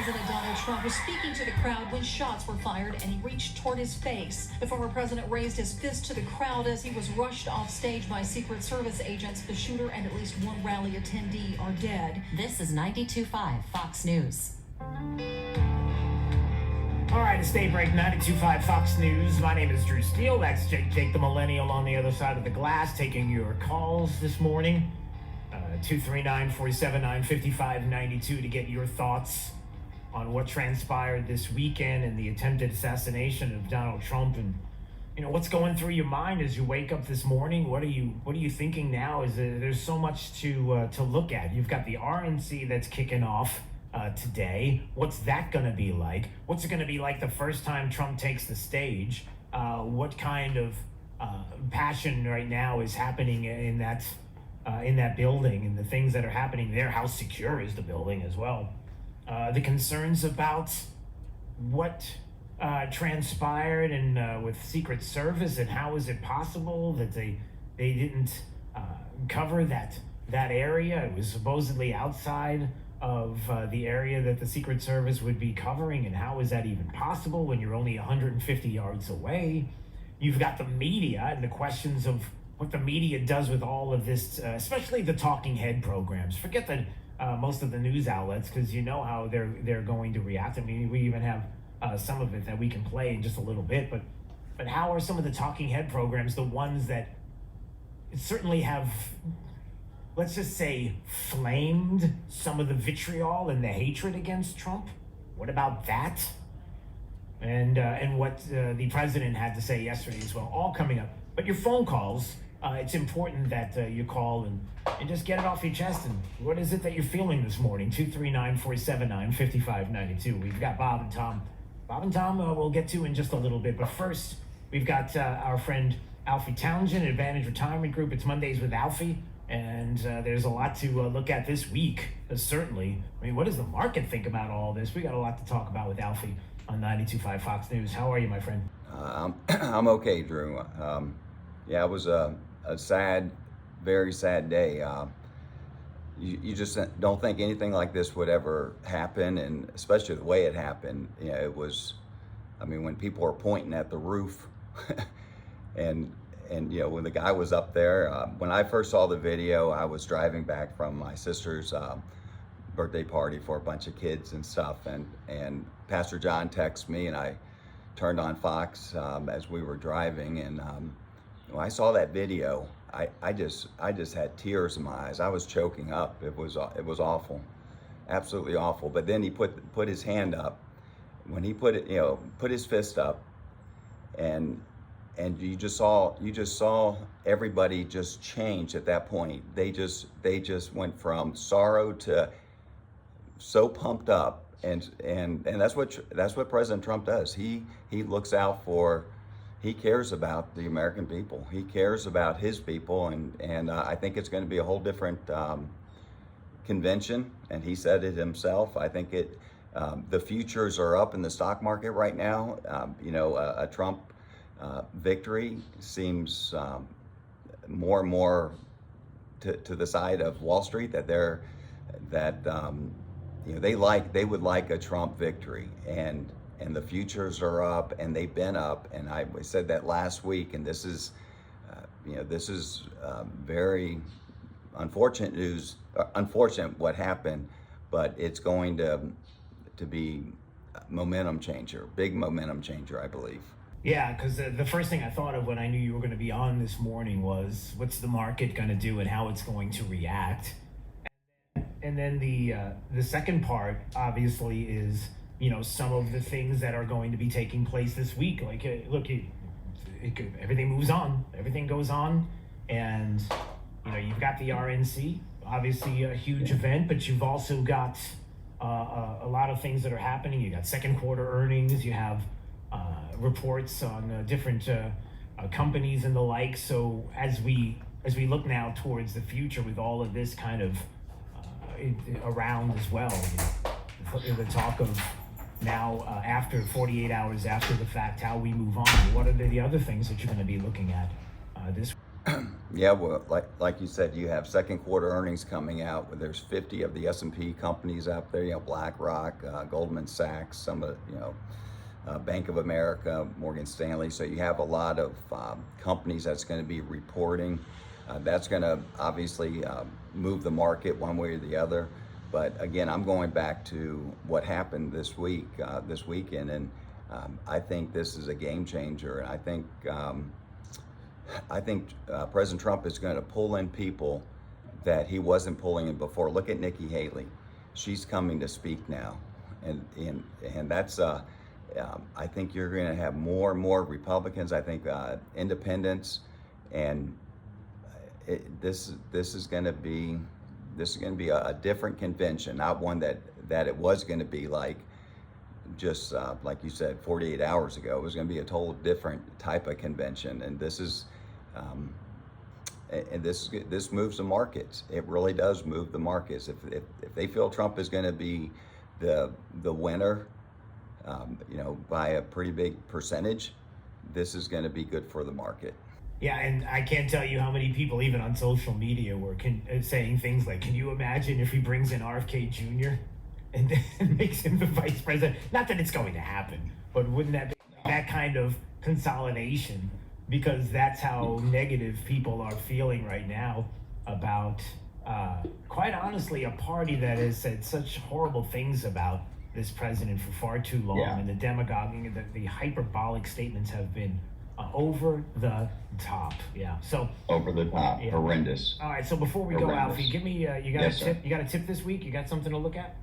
President Donald Trump was speaking to the crowd when shots were fired and he reached toward his face. The former president raised his fist to the crowd as he was rushed off stage by Secret Service agents. The shooter and at least one rally attendee are dead. This is 92.5 Fox News. All right, it's Daybreak, 92.5 Fox News. My name is Steele. That's Jake the Millennial on the other side of the glass, taking your calls this morning. 239-479-5592 to get your thoughts on what transpired this weekend and the attempted assassination of Donald Trump, and what's going through your mind as you wake up this morning. What are you thinking now? There's so much to look at. You've got the RNC that's kicking off today. What's that going to be like? What's it going to be like the first time Trump takes the stage? What kind of passion right now is happening in that building, and the things that are happening there? How secure is the building as well? The concerns about what transpired and with Secret Service, and how is it possible that they didn't cover that area? It was supposedly outside of the area that the Secret Service would be covering, and how is that even possible when you're only 150 yards away? You've got the media and the questions of what the media does with all of this, especially the talking head programs. Forget that most of the news outlets, because you know how they're going to react. I mean, we even have some of it that we can play in just a little bit, but how are some of the talking head programs the ones that certainly have, let's just say, flamed some of the vitriol and the hatred against Trump? What about that? And what the president had to say yesterday as well, all coming up. But your phone calls, it's important that you call and just get it off your chest. And what is it that you're feeling this morning? 239-479-5592. We've got Bob and Tom. Bob and Tom we'll get to in just a little bit. But first, we've got our friend Alfie Tounjian, Advantage Retirement Group. It's Mondays with Alfie. And there's a lot to look at this week, certainly. I mean, what does the market think about all this? We got a lot to talk about with Alfie on 92.5 Fox News. How are you, my friend? I'm okay, Drew. Yeah, it was a sad, very sad day. You just don't think anything like this would ever happen, and especially the way it happened. It was, I mean, when people were pointing at the roof and when the guy was up there, when I first saw the video, I was driving back from my sister's birthday party for a bunch of kids and stuff, and Pastor John texted me, and I turned on Fox as we were driving, and when I saw that video, I just had tears in my eyes. I was choking up. It was awful, absolutely awful. But then he put his hand up. When he put his fist up, and you just saw everybody just change at that point. They just went from sorrow to so pumped up, and that's what President Trump does. He looks out for, he cares about the American people. He cares about his people, and I think it's going to be a whole different convention. And he said it himself. I think the futures are up in the stock market right now. A Trump victory seems more and more to the side of Wall Street, that they would like a Trump victory, and the futures are up, and they've been up, and I said that last week, and this is very unfortunate news, unfortunate what happened, but it's going to be a momentum changer, big momentum changer, I believe. Yeah, because the first thing I thought of when I knew you were going to be on this morning was, what's the market going to do and how it's going to react? And then the second part, obviously, is some of the things that are going to be taking place this week. Like, look, everything moves on, everything goes on, and you've got the RNC, obviously a huge event, but you've also got a lot of things that are happening. You got second quarter earnings, you have reports on different companies and the like. So as we look now towards the future with all of this kind of around as well, the talk of now after 48 hours after the fact, how we move on. What are the other things that you're going to be looking at this week? Yeah, well, like you said, you have second quarter earnings coming out. Where there's 50 of the S&P companies out there. You know, BlackRock, Goldman Sachs, some of Bank of America, Morgan Stanley. So you have a lot of companies that's going to be reporting. That's going to obviously move the market one way or the other. But again, I'm going back to what happened this weekend, and I think this is a game changer. And I think President Trump is going to pull in people that he wasn't pulling in before. Look at Nikki Haley; she's coming to speak now, and that's. I think you're going to have more and more Republicans. I think independents, and this is going to be a different convention, not one that it was going to be like just like you said 48 hours ago. It was going to be a total different type of convention, and this moves the markets. It really does move the markets. If they feel Trump is going to be the winner, by a pretty big percentage, this is going to be good for the market. Yeah, and I can't tell you how many people, even on social media, were saying things like, "Can you imagine if he brings in RFK Jr. and makes him the vice president?" Not that it's going to happen, but wouldn't that be that kind of consolidation? Because that's how negative people are feeling right now about, quite honestly, a party that has said such horrible things about this president for far too long, and the demagoguing and the hyperbolic statements have been over the top. Yeah. So over the top, horrendous. All right. So before we go, Alfie, give me you got a tip. You got a tip this week? You got something to look at?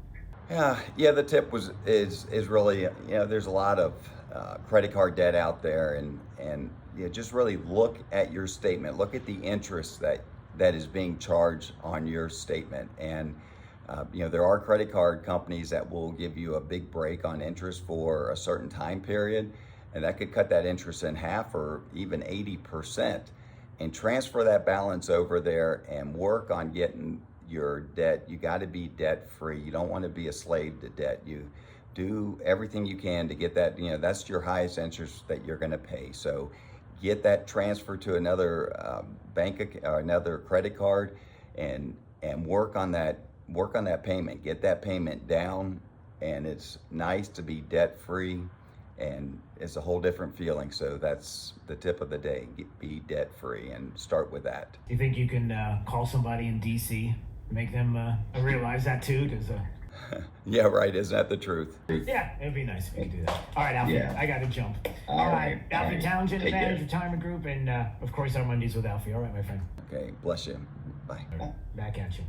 Yeah. The tip is really there's a lot of credit card debt out there, and just really look at your statement. Look at the interest that is being charged on your statement, and there are credit card companies that will give you a big break on interest for a certain time period, and that could cut that interest in half or even 80%, and transfer that balance over there and work on getting your debt. You got to be debt free. You don't want to be a slave to debt. You do everything you can to get that, that's your highest interest that you're going to pay. So get that transfer to another bank or another credit card, and work on that payment. Get that payment down, and it's nice to be debt free, and it's a whole different feeling. So that's the tip of the day: be debt free, and start with that. Do you think you can call somebody in DC, make them realize that too? Because yeah, right. Isn't that the truth? Yeah, it'd be nice if you could do that. All right, Alfie, I got to jump. All right, Alfie Tounjian, Advantage Retirement Group, and of course our Mondays with Alfie. All right, my friend. Okay, bless you. Bye. Back at you.